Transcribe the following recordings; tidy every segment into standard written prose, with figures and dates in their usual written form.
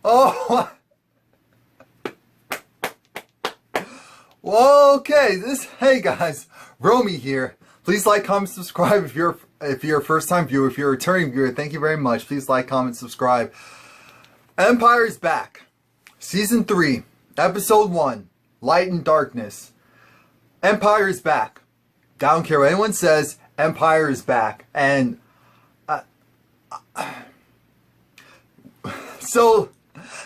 Oh, well, okay. Hey guys, Romie here. Please like, comment, subscribe if you're a first-time viewer. If you're a returning viewer, thank you very much. Please like, comment, subscribe. Empire is back. Season 3, Episode 1, Light and Darkness. Empire is back. I don't care what anyone says. Empire is back, and so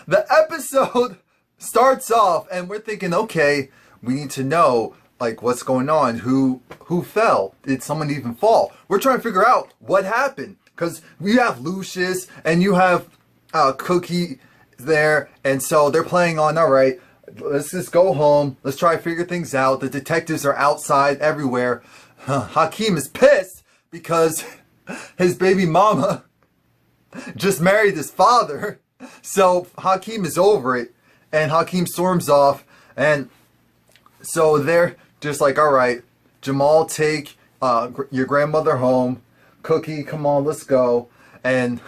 the episode starts off, and we're thinking, okay, we need to know, like, what's going on. Who fell? Did someone even fall? We're trying to figure out what happened, because we have Lucius and you have Cookie there, and so they're playing on, all right, let's just go home. Let's try to figure things out. The detectives are outside everywhere. Hakeem is pissed because his baby mama just married his father. So Hakeem is over it, and Hakeem storms off, and so they're just like, all right, Jamal, take your grandmother home. Cookie, come on, let's go. And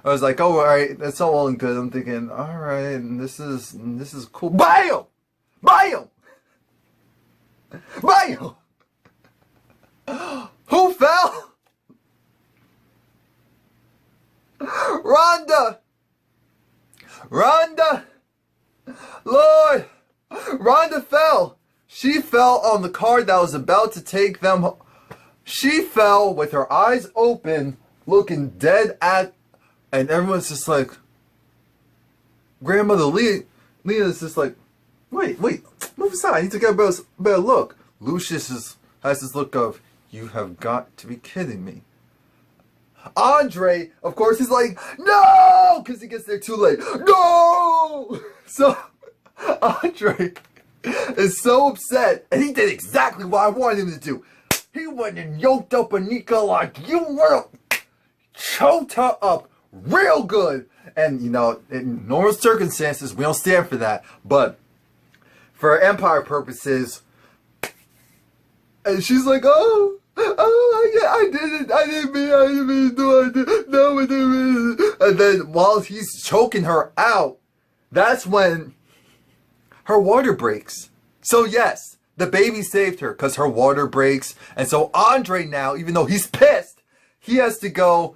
I was like, oh, all right, that's all well and good. I'm thinking, all right, and this is cool. Bam! Bam! Bam! Who fell? Rhonda! Rhonda! Lord! Rhonda fell! She fell on the car that was about to take them. She fell with her eyes open, looking dead at, and everyone's just like, Grandmother Lena's just like, wait, move aside, I need to get a better look. Lucius has this look of, you have got to be kidding me. Andre, of course, is like, no! Because he gets there too late. No! So, Andre is so upset, and he did exactly what I wanted him to do. He went and yoked up Anika like, you want to choked her up real good. And, you know, in normal circumstances, we don't stand for that. But for Empire purposes, and she's like, I didn't mean to do it. No, I didn't. And then while he's choking her out, that's when her water breaks. So yes, the baby saved her because her water breaks. And so Andre now, even though he's pissed, he has to go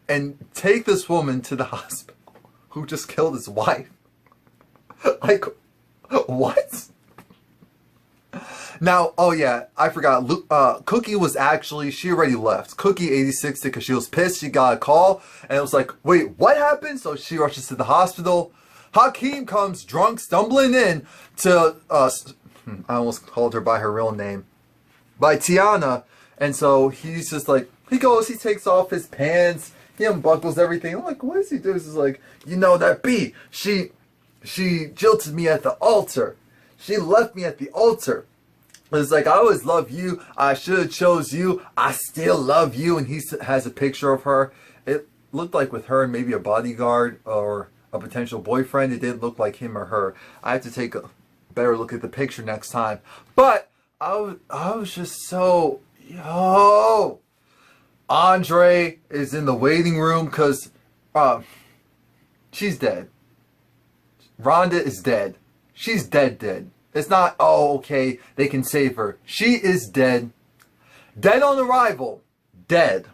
and take this woman to the hospital who just killed his wife. Like, what? Now, oh yeah, I forgot. Cookie was actually, she already left. Cookie 86 because she was pissed. She got a call and it was like, wait, what happened? So she rushes to the hospital. Hakeem comes drunk, stumbling in to, I almost called her by her real name, by Tiana. And so he's just like, he takes off his pants, he unbuckles everything. I'm like, what does he do? He's like, you know, that B, she jilted me at the altar. She left me at the altar. It's like, I always love you. I should have chose you. I still love you. And he has a picture of her. It looked like with her and maybe a bodyguard or a potential boyfriend. It didn't look like him or her. I have to take a better look at the picture next time. But I was just so, yo. Andre is in the waiting room because she's dead. Rhonda is dead. She's dead. It's not, oh, okay, they can save her. She is dead. Dead on arrival. Dead.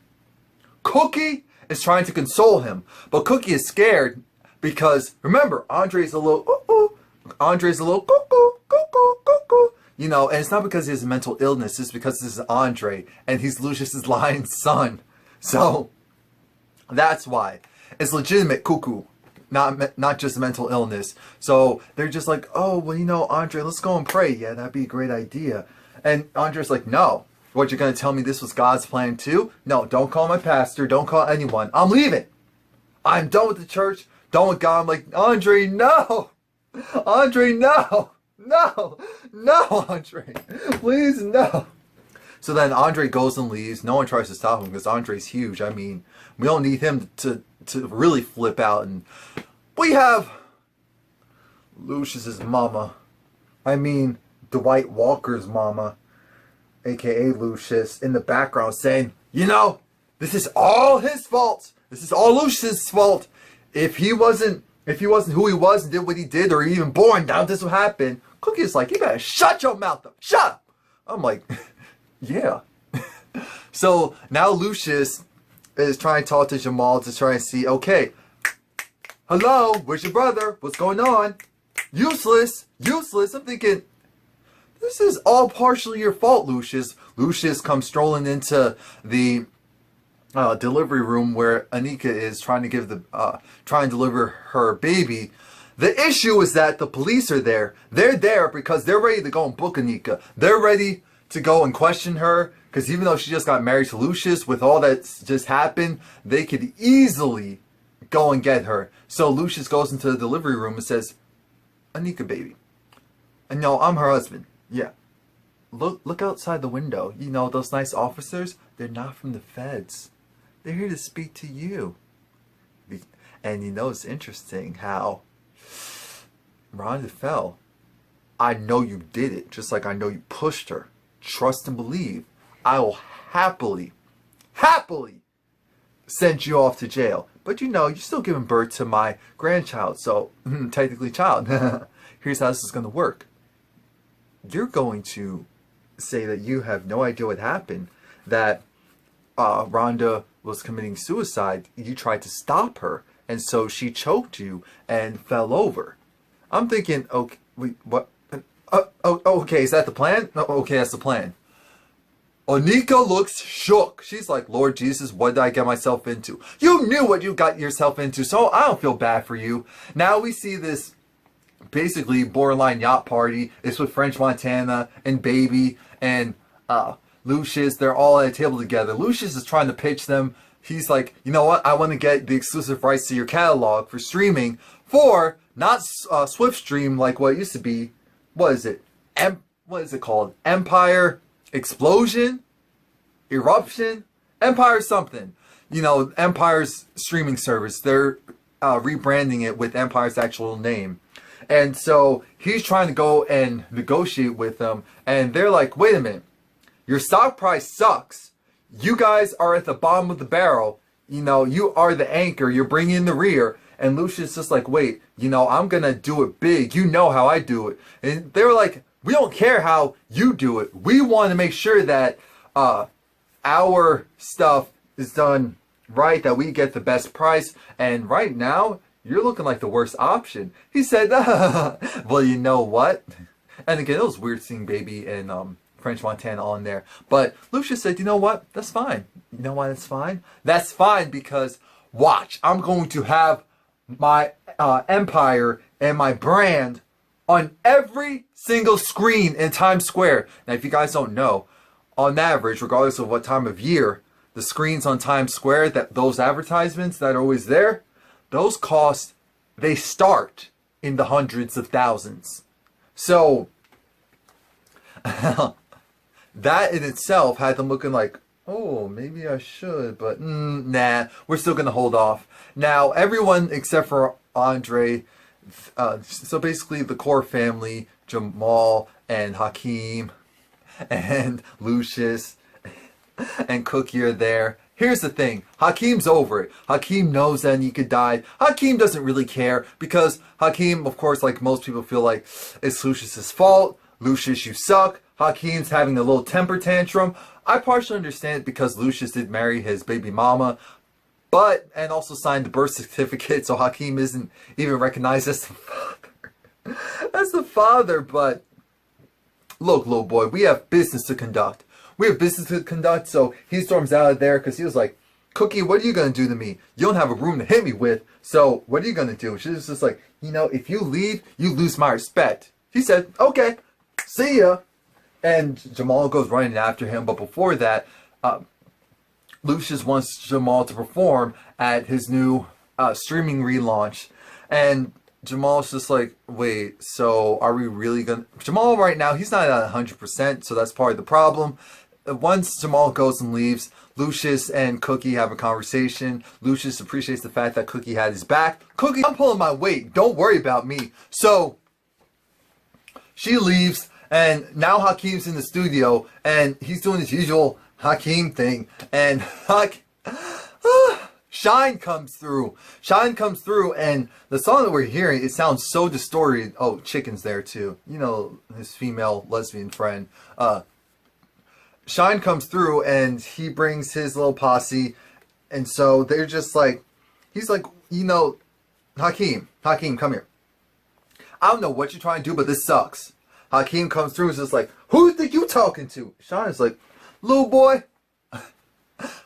Cookie is trying to console him. But Cookie is scared because, remember, Andre's a little, Andre's a little, cuckoo. You know, and it's not because he has a mental illness. It's because this is Andre. And he's Lucius's lying son. So, that's why. It's legitimate cuckoo. Not just mental illness. So they're just like, oh, well, you know, Andre, let's go and pray. Yeah, that'd be a great idea. And Andre's like, no. What, you're going to tell me this was God's plan too? No, don't call my pastor. Don't call anyone. I'm leaving. I'm done with the church. Done with God. I'm like, Andre, no. Andre, no. No. No, Andre. Please, no. So then Andre goes and leaves. No one tries to stop him because Andre's huge. I mean, we don't need him to really flip out. And we have Lucius's mama. I mean, Dwight Walker's mama, aka Lucius, in the background saying, you know, This is all his fault. This is all Lucius' fault. If he wasn't who he was and did what he did, or even born, now this will happen. Cookie is like, you better shut your mouth up. Shut up. I'm like, yeah. So now Lucius is trying to talk to Jamal to try and see, okay, hello, where's your brother? What's going on? Useless. I'm thinking, this is all partially your fault, Lucius. Lucius comes strolling into the delivery room where Anika is trying to deliver her baby. The issue is that the police are there. They're there because they're ready to go and book Anika. They're ready to go and question her, because even though she just got married to Lucius, with all that's just happened, they could easily go and get her. So Lucius goes into the delivery room and says, Anika, baby. And no, I'm her husband. Yeah. Look outside the window. You know, those nice officers, they're not from the feds. They're here to speak to you. And you know, it's interesting how Rhonda fell. I know you did it, just like I know you pushed her. Trust and believe. I will happily send you off to jail. But you know, you're still giving birth to my grandchild, so technically child. Here's how this is going to work. You're going to say that you have no idea what happened, that Rhonda was committing suicide. You tried to stop her, and so she choked you and fell over. I'm thinking, okay, wait, what? Okay, is that the plan? No, okay, that's the plan. Anika looks shook. She's like, Lord Jesus, what did I get myself into? You knew what you got yourself into, so I don't feel bad for you. Now we see this basically borderline yacht party. It's with French Montana and Baby and Lucius. They're all at a table together. Lucius is trying to pitch them. He's like, you know what? I want to get the exclusive rights to your catalog for streaming for not Swift Stream like what it used to be. What is it? What is it called? Empire Explosion? Eruption? Empire something. You know, Empire's streaming service. They're rebranding it with Empire's actual name. And so he's trying to go and negotiate with them. And they're like, wait a minute. Your stock price sucks. You guys are at the bottom of the barrel. You know, you are the anchor. You're bringing in the rear. And Lucius just like, wait, you know, I'm going to do it big. You know how I do it. And they were like, we don't care how you do it. We want to make sure that our stuff is done right, that we get the best price. And right now, you're looking like the worst option. He said, well, you know what? And again, it was weird seeing Baby and French Montana on there. But Lucius said, you know what? That's fine. You know why that's fine? That's fine because, watch, I'm going to have my empire and my brand on every single screen in Times Square. Now, if you guys don't know, on average, regardless of what time of year, the screens on Times Square, those advertisements that are always there, those cost, they start in the hundreds of thousands. So, that in itself had them looking like, oh, maybe I should, but nah, we're still going to hold off. Now, everyone except for Andre, so basically the core family, Jamal and Hakeem and Lucius and Cookie are there. Here's the thing. Hakeem's over it. Hakeem knows that Anika died. Hakeem doesn't really care because Hakeem, of course, like most people feel like it's Lucius's fault. Lucius, you suck. Hakeem's having a little temper tantrum. I partially understand it because Lucius did marry his baby mama, and also signed the birth certificate, so Hakeem isn't even recognized as the father. As the father, but look, little boy, we have business to conduct. So he storms out of there because he was like, Cookie, what are you going to do to me? You don't have a room to hit me with, so what are you going to do? She was just like, you know, if you leave, you lose my respect. He said, okay, see ya. And Jamal goes running after him, but before that, Lucius wants Jamal to perform at his new streaming relaunch. And Jamal's just like, wait, so are we really going to... Jamal right now, he's not at 100%, so that's part of the problem. Once Jamal goes and leaves, Lucius and Cookie have a conversation. Lucius appreciates the fact that Cookie had his back. Cookie, I'm pulling my weight. Don't worry about me. So, she leaves, and now Hakeem's in the studio, and he's doing his usual Hakeem thing. And Shine comes through. Shine comes through, and the song that we're hearing, it sounds so distorted. Oh, Chicken's there too. You know, his female lesbian friend. Shine comes through, and he brings his little posse, and so they're just like, he's like, you know, Hakeem, come here. I don't know what you're trying to do, but this sucks. Hakeem comes through and is just like, who do you think you talking to? Shine is like, little boy,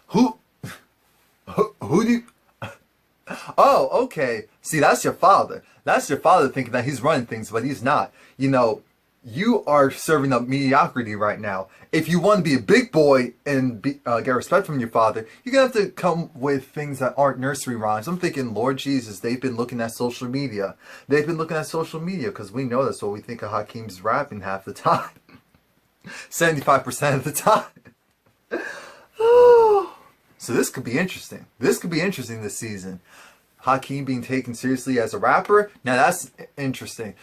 who do you... Oh, okay. See, that's your father. That's your father thinking that he's running things, but he's not. You know, you are serving up mediocrity right now. If you want to be a big boy and get respect from your father, you're going to have to come with things that aren't nursery rhymes. I'm thinking, Lord Jesus, they've been looking at social media. They've been looking at social media because we know that's what we think of Hakeem's rapping half the time. 75% of the time. So this could be interesting. This could be interesting this season. Hakeem being taken seriously as a rapper. Now that's interesting.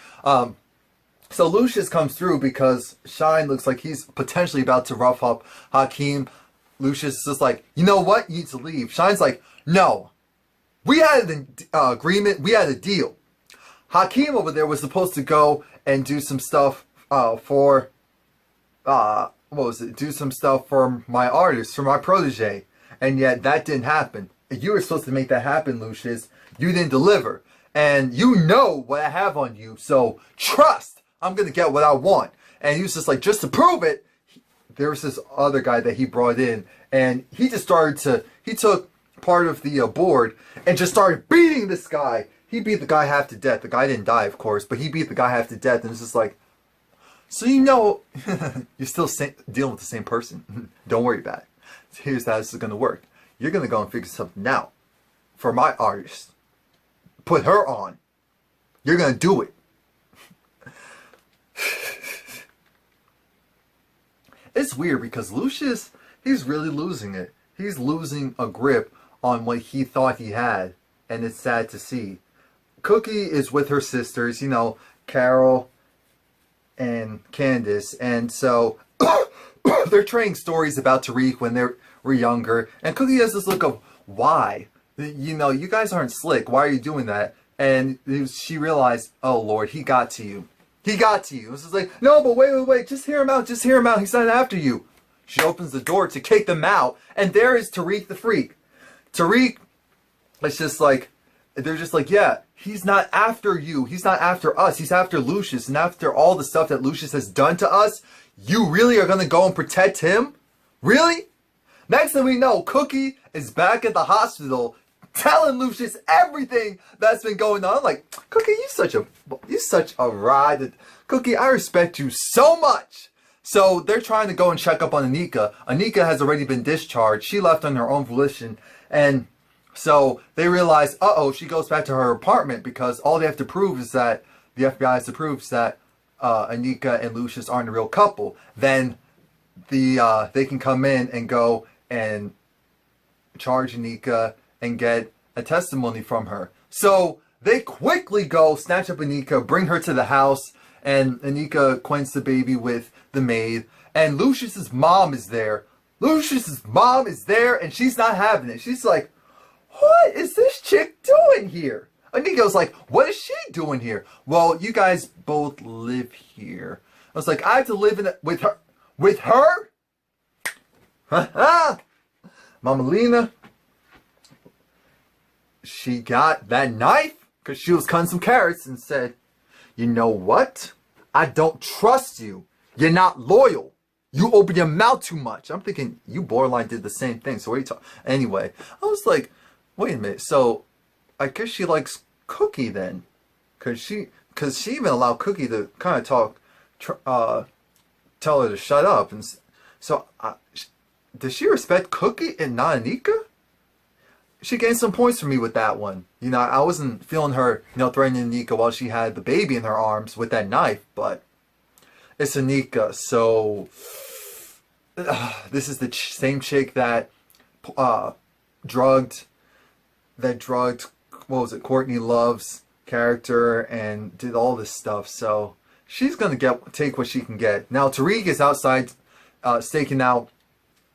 So Lucius comes through because Shine looks like he's potentially about to rough up Hakeem. Lucius is just like, you know what? You need to leave. Shine's like, no. We had an agreement. We had a deal. Hakeem over there was supposed to go and do some stuff for... what was it? Do some stuff for my artist, for my protege. And yet that didn't happen. You were supposed to make that happen, Lucius. You didn't deliver. And you know what I have on you. So trust I'm going to get what I want. And he was just like, just to prove it, there was this other guy that he brought in. And he just started to, he took part of the board and just started beating this guy. He beat the guy half to death. The guy didn't die, of course, but he beat the guy half to death. And it's just like, so you know, you're still dealing with the same person. Don't worry about it. Here's how this is going to work. You're going to go and figure something out for my artist. Put her on. You're going to do it. It's weird because Lucius, he's really losing it. He's losing a grip on what he thought he had. And it's sad to see. Cookie is with her sisters, you know, Carol and Candace. And so they're trading stories about Tariq when they were younger. And Cookie has this look of, why? You know, you guys aren't slick. Why are you doing that? And she realized, oh, Lord, he got to you. He got to you. It's just like, no, but wait. Just hear him out. Just hear him out. He's not after you. She opens the door to kick them out. And there is Tariq the Freak. Tariq, it's just like, they're just like, yeah, he's not after you. He's not after us. He's after Lucius. And after all the stuff that Lucius has done to us, you really are going to go and protect him? Really? Next thing we know, Cookie is back at the hospital telling Lucius everything that's been going on. I'm like, Cookie, you're such a ride. Cookie, I respect you so much. So they're trying to go and check up on Anika. Anika has already been discharged. She left on her own volition. And so they realize, uh-oh, she goes back to her apartment because all they have to prove is that, the FBI has to prove that Anika and Lucius aren't a real couple. Then they can come in and go and charge Anika and get a testimony from her. So they quickly go, snatch up Anika, bring her to the house, and Anika acquaints the baby with the maid. And Lucius's mom is there. Lucius's mom is there, and she's not having it. She's like, what is this chick doing here? Anika's like, what is she doing here? Well, you guys both live here. I was like, I have to live in with her? With her? Mama Lena, she got that knife because she was cutting some carrots and said, you know what? I don't trust you. You're not loyal. You open your mouth too much. I'm thinking you borderline did the same thing. So what are you talking? Anyway, I was like, wait a minute. So I guess she likes Cookie then, because she even allowed Cookie to kind of talk, tell her to shut up. And so does she respect Cookie and not Anika? She gained some points for me with that one. You know, I wasn't feeling her, you know, threatening Anika while she had the baby in her arms with that knife, but it's Anika. So this is the same chick that drugged, what was it, Courtney Love's character and did all this stuff. So she's gonna take what she can get. Now Tariq is outside staking out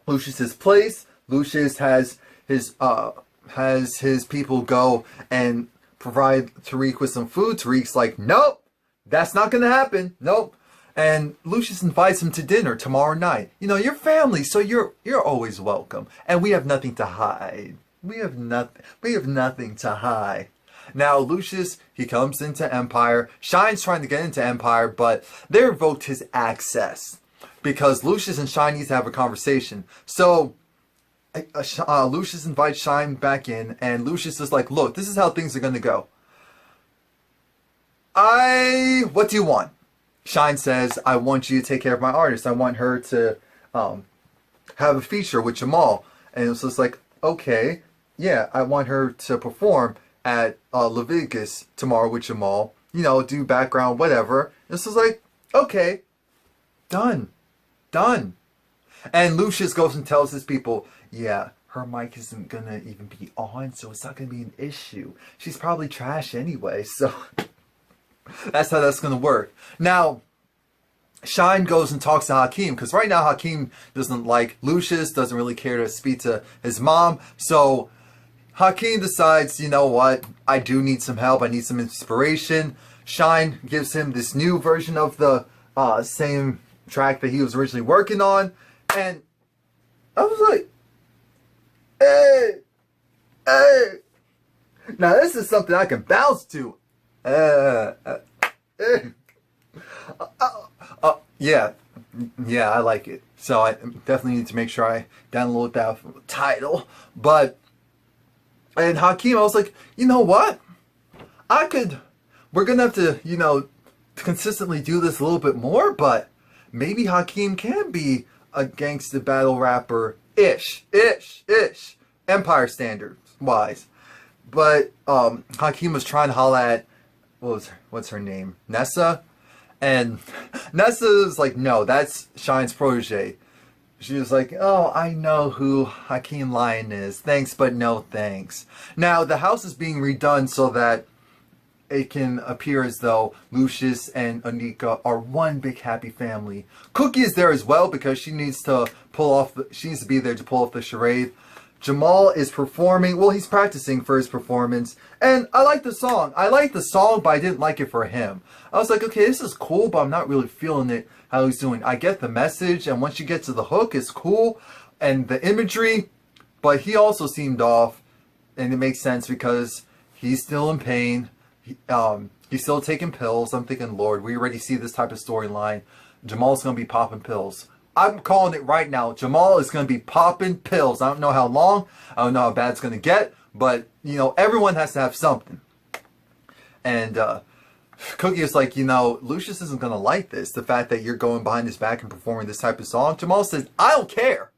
Lucius's place. Lucius has his people go and provide Tariq with some food. Tariq's like, nope, that's not gonna happen. Nope. And Lucius invites him to dinner tomorrow night. You know, you're family, so you're always welcome. And we have nothing to hide. We have nothing to hide. Now Lucius, he comes into Empire. Shine's trying to get into Empire, but they revoked his access because Lucius and Shine need to have a conversation. So Lucius invites Shine back in, and Lucius is like, look, this is how things are going to go. What do you want? Shine says, I want you to take care of my artist. I want her to have a feature with Jamal. And it's just like, okay, yeah, I want her to perform at Leviticus tomorrow with Jamal. You know, do background, whatever. This is like, okay, done. And Lucius goes and tells his people, yeah, her mic isn't gonna even be on, so it's not gonna be an issue. She's probably trash anyway, so that's how that's gonna work. Now, Shine goes and talks to Hakeem, because right now Hakeem doesn't like Lucius, doesn't really care to speak to his mom, so Hakeem decides, you know what, I do need some help, I need some inspiration. Shine gives him this new version of the same track that he was originally working on, and I was like, hey, now this is something I can bounce to. Yeah, I like it. So I definitely need to make sure I download that from the title. And Hakeem, I was like, you know what? We're gonna have to, you know, consistently do this a little bit more, but maybe Hakeem can be a gangsta battle rapper ish, Empire standards wise. But Hakeem was trying to holla at what's her name? Nessa? And Nessa's like, no, that's Shine's protege. She was like, oh, I know who Hakeem Lion is. Thanks, but no thanks. Now, the house is being redone so that it can appear as though Lucius and Anika are one big happy family. Cookie is there as well because she needs to be there to pull off the charade. Jamal is performing. Well, he's practicing for his performance. And I like the song. But I didn't like it for him. I was like, okay, this is cool, but I'm not really feeling it, how he's doing. I get the message, and once you get to the hook, it's cool. And the imagery, but he also seemed off. And it makes sense because he's still in pain. He's still taking pills. I'm thinking, Lord, we already see this type of storyline. Jamal's going to be popping pills. I'm calling it right now. Jamal is going to be popping pills. I don't know how long. I don't know how bad it's going to get. But, you know, everyone has to have something. And Cookie is like, you know, Lucius isn't going to like this. The fact that you're going behind his back and performing this type of song. Jamal says, I don't care.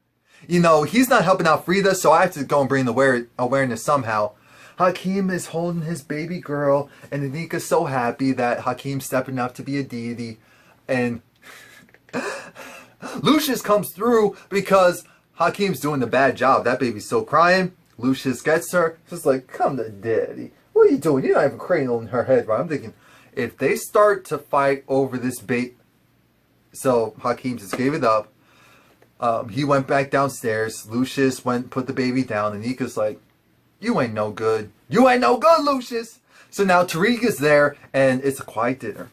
You know, he's not helping out Frida, so I have to go and bring the awareness somehow. Hakeem is holding his baby girl, and Anika's so happy that Hakeem's stepping up to be a deity. And Lucius comes through because Hakeem's doing the bad job. That baby's still crying. Lucius gets her. Just like, come to daddy. What are you doing? You're not even cradling her head, right? I'm thinking, if they start to fight over this bait... So Hakeem just gave it up. He went back downstairs. Lucius went put the baby down. And Nika's like, you ain't no good. You ain't no good, Lucius. So now Tariq is there, and it's a quiet dinner.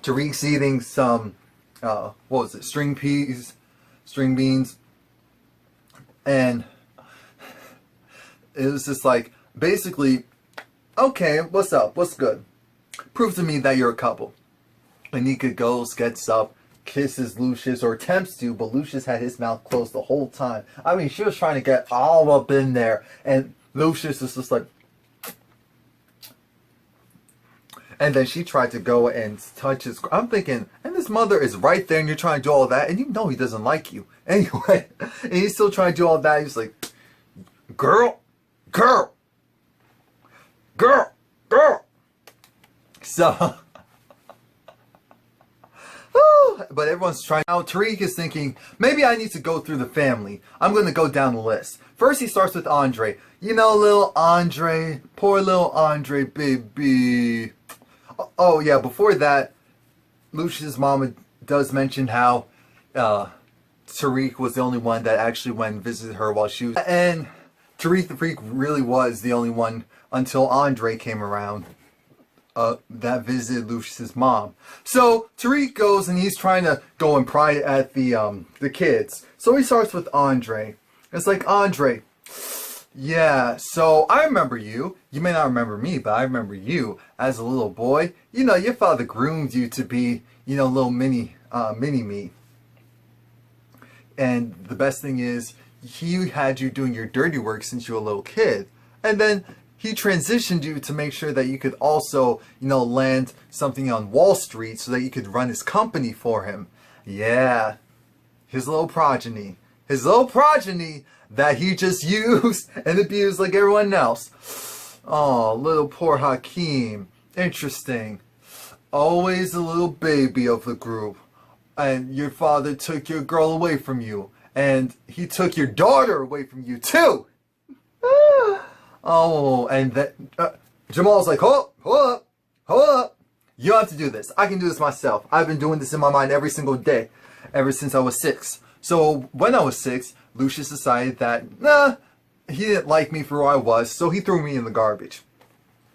Tariq's eating some, string beans. And it was just like, basically, okay, what's up? What's good? Prove to me that you're a couple. Anika goes, gets up, kisses Lucius, or attempts to, but Lucius had his mouth closed the whole time. I mean, she was trying to get all up in there, and Lucius is just like... And then she tried to go and touch his... I'm thinking, and his mother is right there, and you're trying to do all that, and you know he doesn't like you. Anyway, and he's still trying to do all that. He's like, girl. So... But everyone's trying. Now Tariq is thinking, maybe I need to go through the family. I'm going to go down the list. First he starts with Andre. You know, little Andre. Poor little Andre, baby. Oh yeah, before that, Lucius' mama does mention how Tariq was the only one that actually went and visited her while she was... And Tariq the Freak really was the only one until Andre came around that visited Lucius' mom. So Tariq goes and he's trying to go and pry at the kids. So he starts with Andre. It's like, Andre, yeah, so I remember you. You may not remember me, but I remember you as a little boy. You know, your father groomed you to be, you know, little mini me. And the best thing is, he had you doing your dirty work since you were a little kid. And then he transitioned you to make sure that you could also, you know, land something on Wall Street so that you could run his company for him. Yeah, his little progeny. His little progeny that he just used and abused like everyone else. Oh, little poor Hakeem. Interesting. Always a little baby of the group. And your father took your girl away from you. And he took your daughter away from you too. Oh, and that Jamal's like, hold up. You don't have to do this. I can do this myself. I've been doing this in my mind every single day, ever since I was 6. So when I was 6, Lucius decided that, nah, he didn't like me for who I was, so he threw me in the garbage.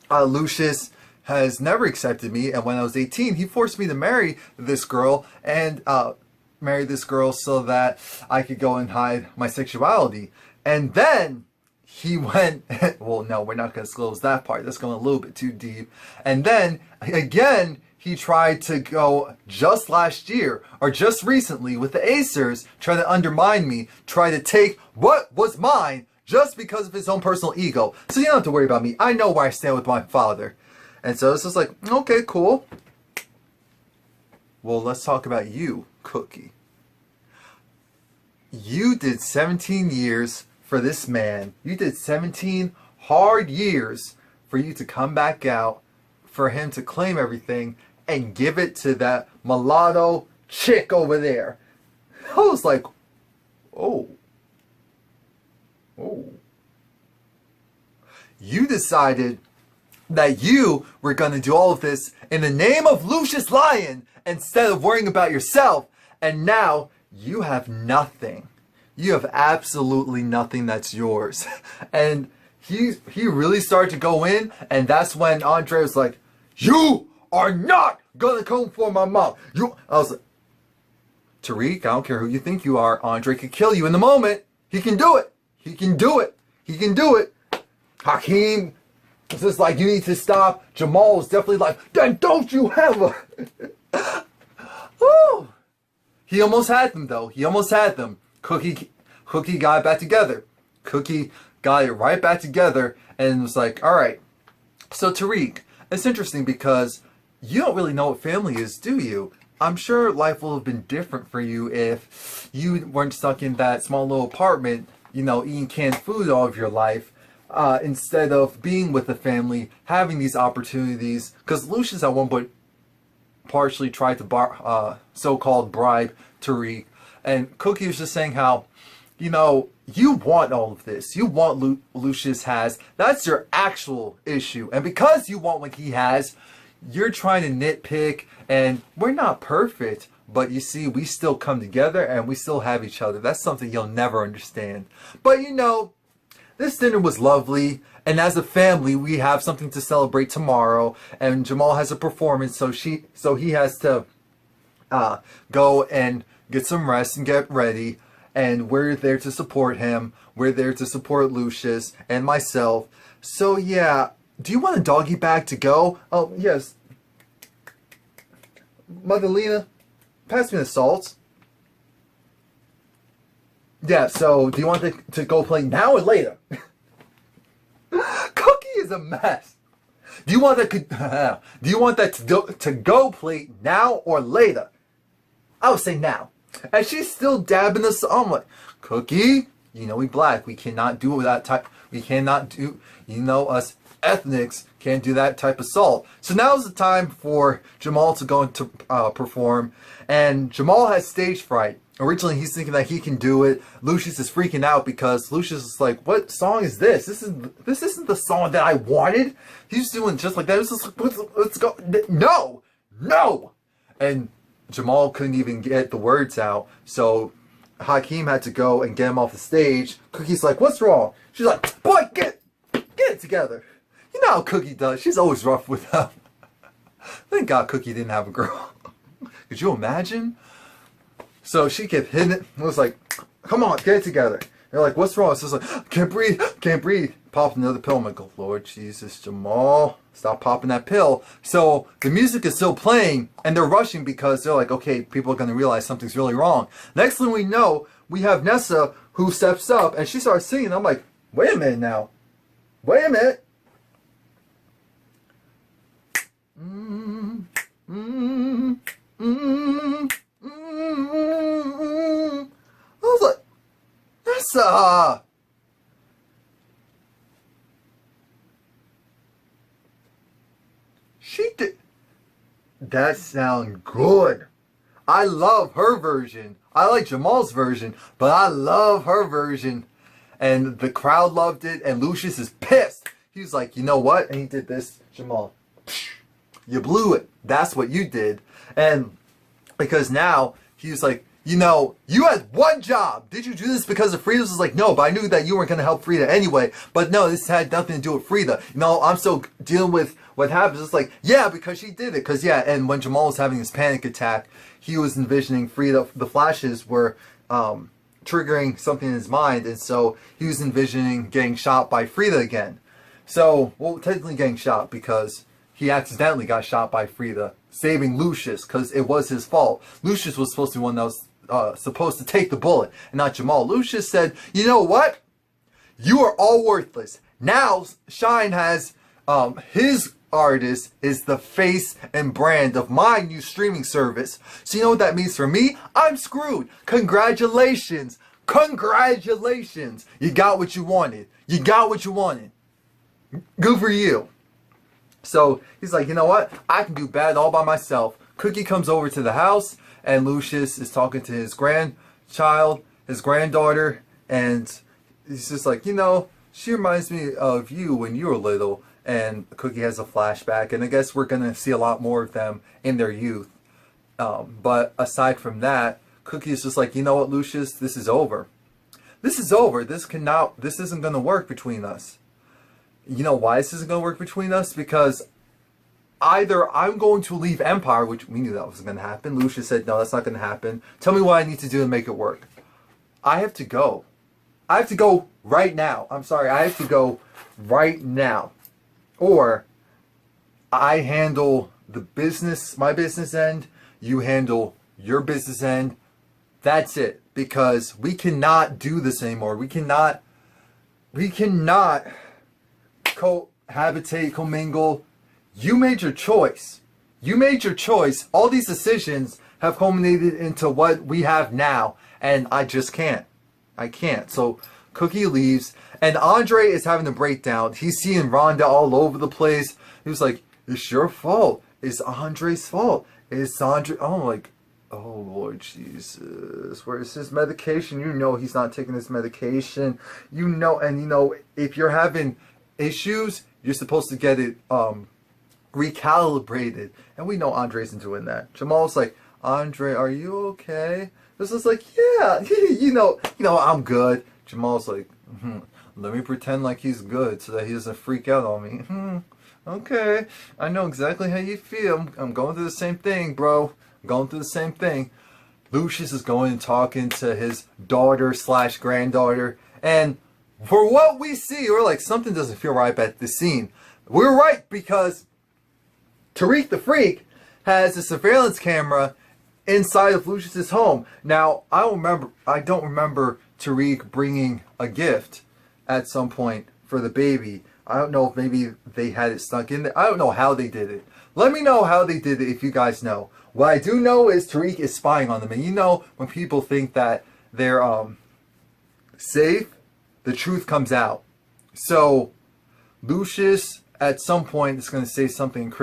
Lucius has never accepted me, and when I was 18, he forced me to marry this girl, and marry this girl so that I could go and hide my sexuality. And then he went, well, no, we're not going to disclose that part. That's going a little bit too deep. And then, again, he tried to go just last year, or just recently, with the Acers, try to undermine me, try to take what was mine, just because of his own personal ego. So you don't have to worry about me. I know where I stand with my father. And so it's just like, okay, cool. Well, let's talk about you, Cookie. You did 17 years for this man. You did 17 hard years for you to come back out, for him to claim everything and give it to that mulatto chick over there. I was like, oh. You decided that you were going to do all of this in the name of Lucius Lyon instead of worrying about yourself. And now you have nothing. You have absolutely nothing that's yours. And he really started to go in, and that's when Andre was like, you are not gonna come for my mom. I was like, Tariq, I don't care who you think you are. Andre could kill you in the moment. He can do it. He can do it. He can do it. Hakeem was just like, you need to stop. Jamal was definitely like, then don't you ever. Woo! He almost had them though. He almost had them. Cookie got it back together. Cookie got it right back together and was like, all right. So Tariq, it's interesting because you don't really know what family is, do you? I'm sure life will have been different for you if you weren't stuck in that small little apartment, you know, eating canned food all of your life, instead of being with the family, having these opportunities. Because Lucius at one point partially tried to so-called bribe Tariq, and Cookie was just saying how, you know, you want all of this. You want Lucius has. That's your actual issue. And because you want what he has, you're trying to nitpick, and we're not perfect, but you see, we still come together and we still have each other. That's something you'll never understand. But you know, this dinner was lovely, and as a family, we have something to celebrate tomorrow, and Jamal has a performance, so he has to go and get some rest and get ready, and we're there to support him. We're there to support Lucius and myself. So yeah, do you want a doggy bag to go? Oh, yes. Mother Lena, pass me the salt. Yeah, so do you want to go play now or later? Cookie is a mess. Do you want that to go play now or later? I would say now. And she's still dabbing us. I'm like, Cookie, you know we black. We cannot do that type. We cannot do, you know, us ethnics can't do that type of salt. So now's the time for Jamal to go and to perform. And Jamal has stage fright. Originally, he's thinking that he can do it. Lucius is freaking out because Lucius is like, "What song is this? This isn't the song that I wanted." He's doing just like that. It was just like, let's go. No, no. And Jamal couldn't even get the words out, so Hakeem had to go and get him off the stage. Cookie's like, "What's wrong?" She's like, "Boy, get it together." You know how Cookie does. She's always rough with them. Thank God Cookie didn't have a girl. Could you imagine? So she kept hitting it. It was like, "Come on, get it together." They're like, "What's wrong?" It's just like, "Can't breathe, can't breathe." Popped another pill. I'm like, "Oh, Lord Jesus, Jamal, stop popping that pill." So the music is still playing, and they're rushing because they're like, okay, people are going to realize something's really wrong. Next thing we know, we have Nessa who steps up, and she starts singing. I'm like, wait a minute now. Wait a minute. I was like, Nessa. She did. That sound good. I love her version. I like Jamal's version, but I love her version. And the crowd loved it, and Lucius is pissed. He's like, "You know what?" And he did this, Jamal. You blew it. That's what you did. And because now he's like, "You know, you had one job. Did you do this because of Frida?" Was like, "No, but I knew that you weren't going to help Frida anyway. But no, this had nothing to do with Frida. You know, I'm still dealing with what happens." It's like, yeah, because she did it. Because, yeah, and when Jamal was having his panic attack, he was envisioning Frida. The flashes were triggering something in his mind. And so he was envisioning getting shot by Frida again. So, well, technically getting shot because he accidentally got shot by Frida, saving Lucius because it was his fault. Lucius was supposed to be one that was supposed to take the bullet, and not Jamal. Lucius said, "You know what? You are all worthless." Now Shine has his artist is the face and brand of my new streaming service. So you know what that means for me? I'm screwed. Congratulations. Congratulations. You got what you wanted. You got what you wanted. Good for you. So he's like, "You know what? I can do bad all by myself." Cookie comes over to the house, and Lucius is talking to his grandchild, his granddaughter, and he's just like, "You know, she reminds me of you when you were little." And Cookie has a flashback, and I guess we're going to see a lot more of them in their youth. But aside from that, Cookie is just like, "You know what, Lucius? This is over. This is over. This isn't going to work between us." You know why this isn't going to work between us? Because either I'm going to leave Empire, which we knew that was going to happen. Lucius said, "No, that's not going to happen. Tell me what I need to do to make it work." I have to go. I have to go right now. I'm sorry. I have to go right now. Or I handle the business, my business end. You handle your business end. That's it. Because we cannot do this anymore. We cannot cohabitate, commingle. You made your choice. You made your choice. All these decisions have culminated into what we have now. And I just can't. I can't. So Cookie leaves. And Andre is having a breakdown. He's seeing Rhonda all over the place. He was like, "It's your fault. It's Andre's fault. It's Andre." I'm like, oh, Lord Jesus. Where's his medication? You know he's not taking his medication. You know, and you know, if you're having issues, you're supposed to get it recalibrated. And we know Andre isn't doing that. Jamal's like, "Andre, are you okay?" This is like, "Yeah, you know, I'm good." Jamal's like, "Let me pretend like he's good so that he doesn't freak out on me." Okay, I know exactly how you feel. I'm going through the same thing, bro. I'm going through the same thing. Lucius is going and talking to his daughter / granddaughter. And for what we see, we're like, something doesn't feel right about this scene. We're right, because Tariq the Freak has a surveillance camera inside of Lucius's home. Now, I don't remember Tariq bringing a gift at some point for the baby. I don't know if maybe they had it stuck in there. I don't know how they did it. Let me know how they did it if you guys know. What I do know is Tariq is spying on them. And you know, when people think that they're safe, the truth comes out. So Lucius at some point is going to say something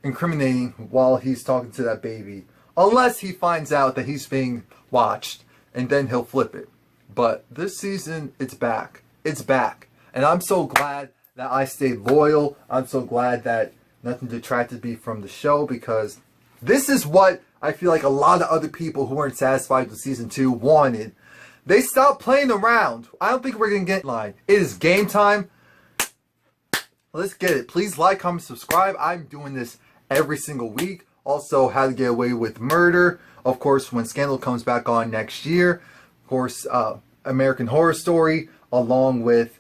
incriminating while he's talking to that baby Unless he finds out that he's being watched, and then he'll flip it. But this season, it's back. It's back. And I'm so glad that I stayed loyal. I'm so glad that nothing detracted me from the show, because this is what I feel like a lot of other people who weren't satisfied with season 2 wanted. They stopped playing around. I don't think we're going to get in line. It is game time. Let's get it. Please like, comment, subscribe. I'm doing this every single week. Also, How to Get Away with Murder. Of course, when Scandal comes back on next year. Of course, American Horror Story, along with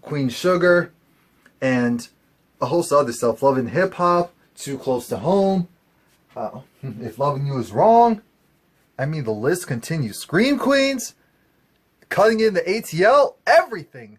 Queen Sugar, and a host of other stuff. Love and Hip Hop, Too Close to Home, If Loving You Is Wrong. I mean, the list continues. Scream Queens, Cutting in the ATL, everything.